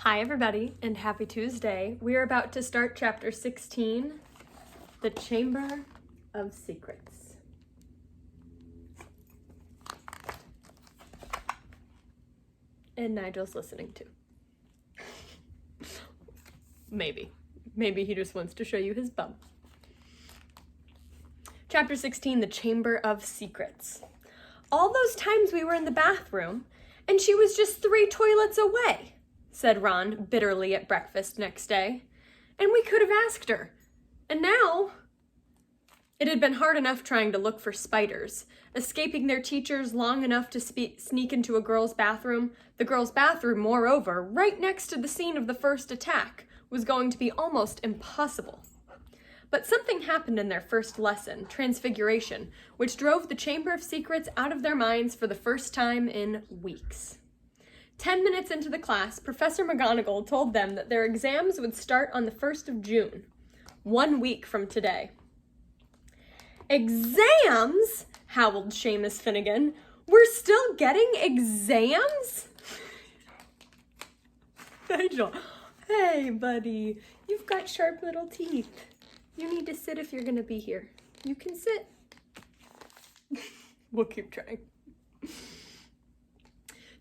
Hi everybody, and happy Tuesday. We are about to start chapter 16, The Chamber of Secrets. And Nigel's listening too. Maybe he just wants to show you his bum. Chapter 16, The Chamber of Secrets. All those times we were in the bathroom, and she was just 3 toilets away, said Ron bitterly at breakfast next day. And we could have asked her. And now... It had been hard enough trying to look for spiders. Escaping their teachers long enough to sneak into a girl's bathroom, the girl's bathroom, moreover, right next to the scene of the first attack, was going to be almost impossible. But something happened in their first lesson, Transfiguration, which drove the Chamber of Secrets out of their minds for the first time in weeks. 10 minutes into the class, Professor McGonagall told them that their exams would start on the 1st of June, 1 week from today. Exams? Howled Seamus Finnegan. We're still getting exams? Nigel, hey buddy, you've got sharp little teeth. You need to sit if you're gonna be here. You can sit. We'll keep trying.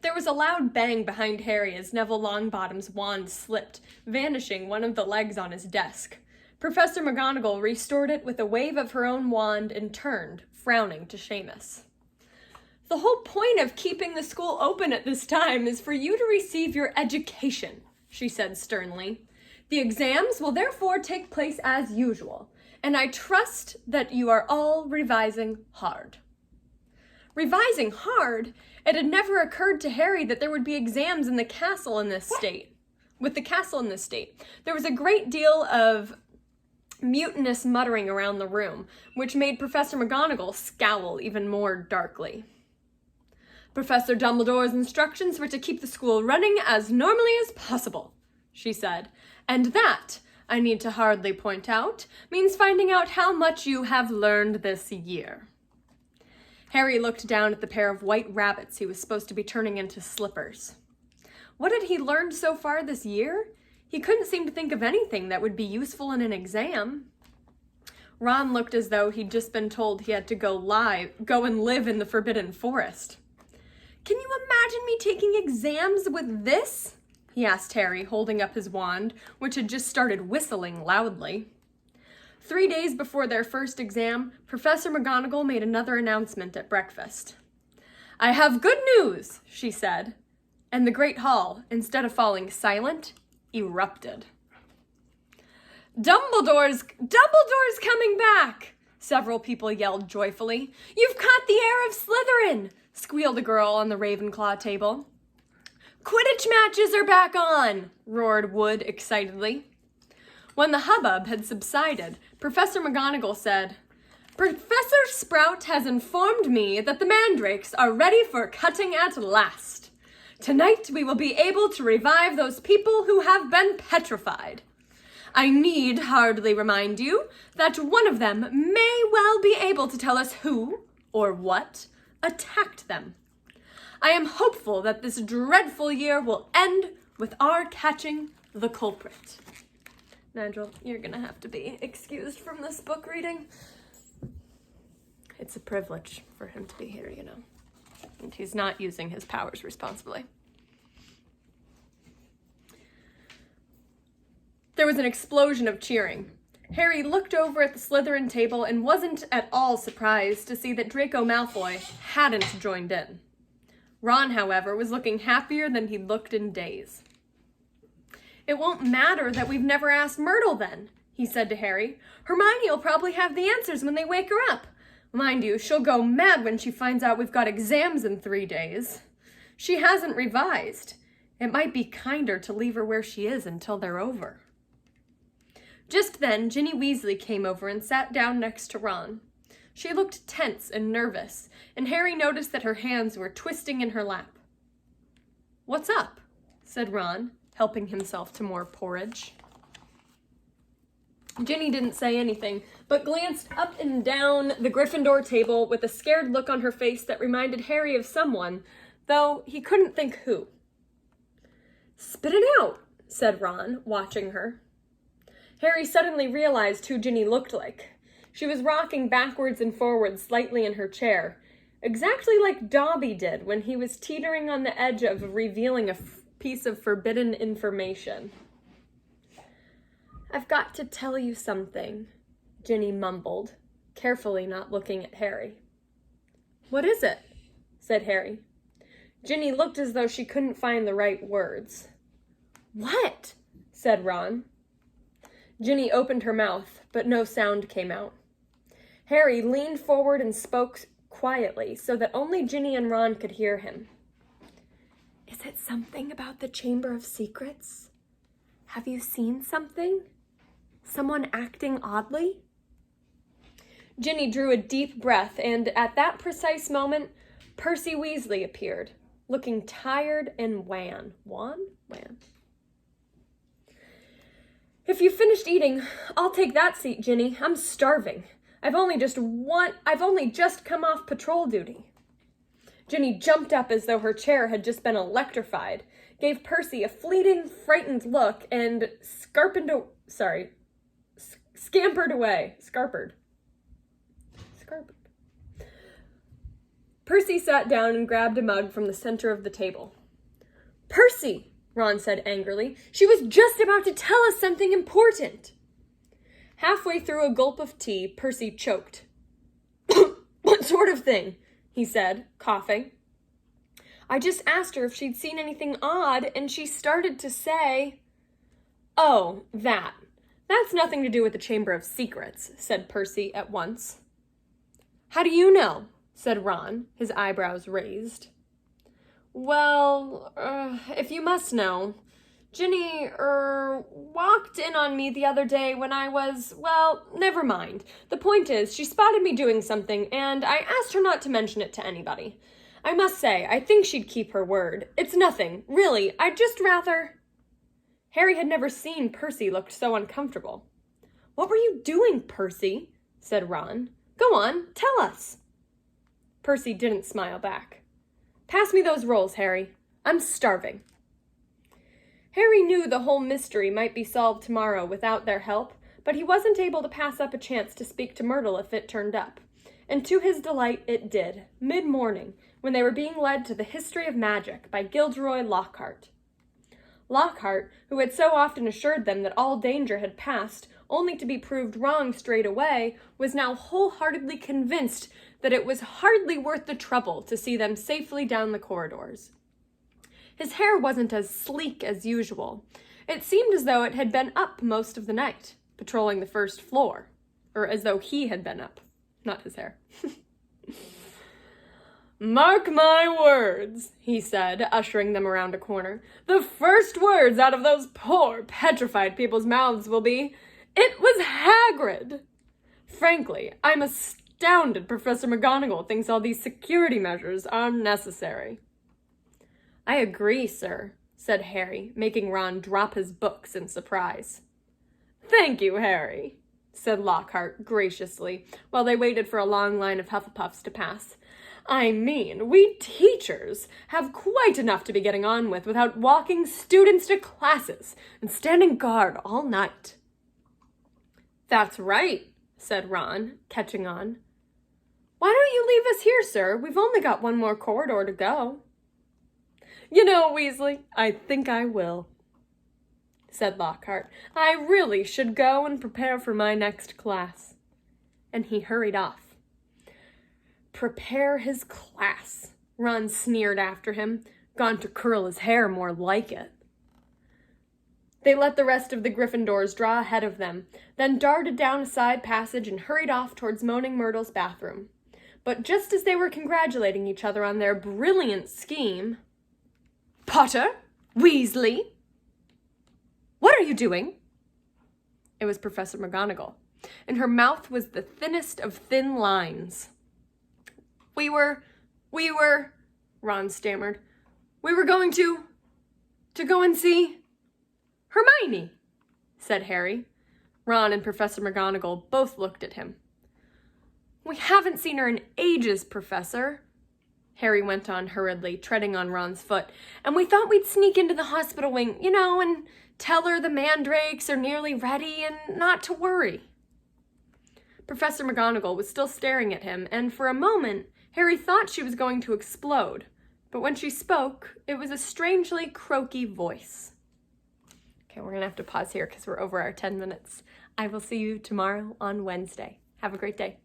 There was a loud bang behind Harry as Neville Longbottom's wand slipped, vanishing one of the legs on his desk. Professor McGonagall restored it with a wave of her own wand and turned, frowning, to Seamus. The whole point of keeping the school open at this time is for you to receive your education, she said sternly. The exams will therefore take place as usual, and I trust that you are all revising hard. Revising hard? It had never occurred to Harry that there would be exams in the castle in this state. With the castle in this state, there was a great deal of mutinous muttering around the room, which made Professor McGonagall scowl even more darkly. Professor Dumbledore's instructions were to keep the school running as normally as possible, she said, and that, I need to hardly point out, means finding out how much you have learned this year. Harry looked down at the pair of white rabbits he was supposed to be turning into slippers. What had he learned so far this year? He couldn't seem to think of anything that would be useful in an exam. Ron looked as though he'd just been told he had to go and live in the Forbidden Forest. Can you imagine me taking exams with this? He asked Harry, holding up his wand, which had just started whistling loudly. 3 days before their first exam, Professor McGonagall made another announcement at breakfast. I have good news, she said, and the Great Hall, instead of falling silent, erupted. Dumbledore's coming back! Several people yelled joyfully. You've caught the heir of Slytherin! Squealed a girl on the Ravenclaw table. Quidditch matches are back on! Roared Wood excitedly. When the hubbub had subsided, Professor McGonagall said, Professor Sprout has informed me that the mandrakes are ready for cutting at last. Tonight we will be able to revive those people who have been petrified. I need hardly remind you that one of them may well be able to tell us who, or what, attacked them. I am hopeful that this dreadful year will end with our catching the culprit. Nigel, you're gonna have to be excused from this book reading. It's a privilege for him to be here, you know. And he's not using his powers responsibly. There was an explosion of cheering. Harry looked over at the Slytherin table and wasn't at all surprised to see that Draco Malfoy hadn't joined in. Ron, however, was looking happier than he'd looked in days. It won't matter that we've never asked Myrtle then, he said to Harry. Hermione will probably have the answers when they wake her up. Mind you, she'll go mad when she finds out we've got exams in 3 days. She hasn't revised. It might be kinder to leave her where she is until they're over. Just then, Ginny Weasley came over and sat down next to Ron. She looked tense and nervous, and Harry noticed that her hands were twisting in her lap. What's up? Said Ron, helping himself to more porridge. Ginny didn't say anything, but glanced up and down the Gryffindor table with a scared look on her face that reminded Harry of someone, though he couldn't think who. Spit it out, said Ron, watching her. Harry suddenly realized who Ginny looked like. She was rocking backwards and forwards slightly in her chair, exactly like Dobby did when he was teetering on the edge of revealing a piece of forbidden information. "I've got to tell you something," Ginny mumbled, carefully not looking at Harry. "What is it?" said Harry. Ginny looked as though she couldn't find the right words. "What?" said Ron. Ginny opened her mouth, but no sound came out. Harry leaned forward and spoke quietly so that only Ginny and Ron could hear him. "Is it something about the Chamber of Secrets? Have you seen something? Someone acting oddly?" Ginny drew a deep breath, and at that precise moment, Percy Weasley appeared, looking tired and wan. Wan? "If you've finished eating, I'll take that seat, Ginny. I'm starving. I've only just come off patrol duty." Ginny jumped up as though her chair had just been electrified, gave Percy a fleeting, frightened look, and scampered away. Scarpered. Percy sat down and grabbed a mug from the center of the table. "Percy," Ron said angrily, "she was just about to tell us something important." Halfway through a gulp of tea, Percy choked. "What sort of thing?" he said, coughing. "I just asked her if she'd seen anything odd, and she started to say—" "Oh, that. That's nothing to do with the Chamber of Secrets," said Percy at once. "How do you know?" said Ron, his eyebrows raised. "Well, if you must know, Ginny, walked in on me the other day when I was, well, never mind. The point is, she spotted me doing something, and I asked her not to mention it to anybody. I must say, I think she'd keep her word. It's nothing, really. I'd just rather—" Harry had never seen Percy look so uncomfortable. "What were you doing, Percy?" said Ron. "Go on, tell us." Percy didn't smile back. "Pass me those rolls, Harry. I'm starving." Harry knew the whole mystery might be solved tomorrow without their help, but he wasn't able to pass up a chance to speak to Myrtle if it turned up. And to his delight it did, mid-morning, when they were being led to the History of Magic by Gilderoy Lockhart. Lockhart, who had so often assured them that all danger had passed, only to be proved wrong straight away, was now wholeheartedly convinced that it was hardly worth the trouble to see them safely down the corridors. His hair wasn't as sleek as usual. It seemed as though it had been up most of the night, patrolling the first floor, or as though he had been up, not his hair. "Mark my words," he said, ushering them around a corner. "The first words out of those poor, petrified people's mouths will be, 'It was Hagrid!' Frankly, I'm astounded Professor McGonagall thinks all these security measures are necessary." "I agree, sir," said Harry, making Ron drop his books in surprise. "Thank you, Harry," said Lockhart graciously, while they waited for a long line of Hufflepuffs to pass. "I mean, we teachers have quite enough to be getting on with without walking students to classes and standing guard all night." "That's right," said Ron, catching on. "Why don't you leave us here, sir? We've only got one more corridor to go." "You know, Weasley, I think I will," said Lockhart. "I really should go and prepare for my next class." And he hurried off. Prepare his class, Ron sneered after him. Gone to curl his hair, more like it. They let the rest of the Gryffindors draw ahead of them, then darted down a side passage and hurried off towards Moaning Myrtle's bathroom. But just as they were congratulating each other on their brilliant scheme— "Potter! Weasley! What are you doing?" It was Professor McGonagall, and her mouth was the thinnest of thin lines. We were, Ron stammered. "We were going to go and see Hermione," said Harry. Ron and Professor McGonagall both looked at him. "We haven't seen her in ages, Professor." Harry went on hurriedly, treading on Ron's foot. "And we thought we'd sneak into the hospital wing, and tell her the mandrakes are nearly ready and not to worry." Professor McGonagall was still staring at him, and for a moment, Harry thought she was going to explode. But when she spoke, it was a strangely croaky voice. Okay, we're going to have to pause here because we're over our 10 minutes. I will see you tomorrow on Wednesday. Have a great day.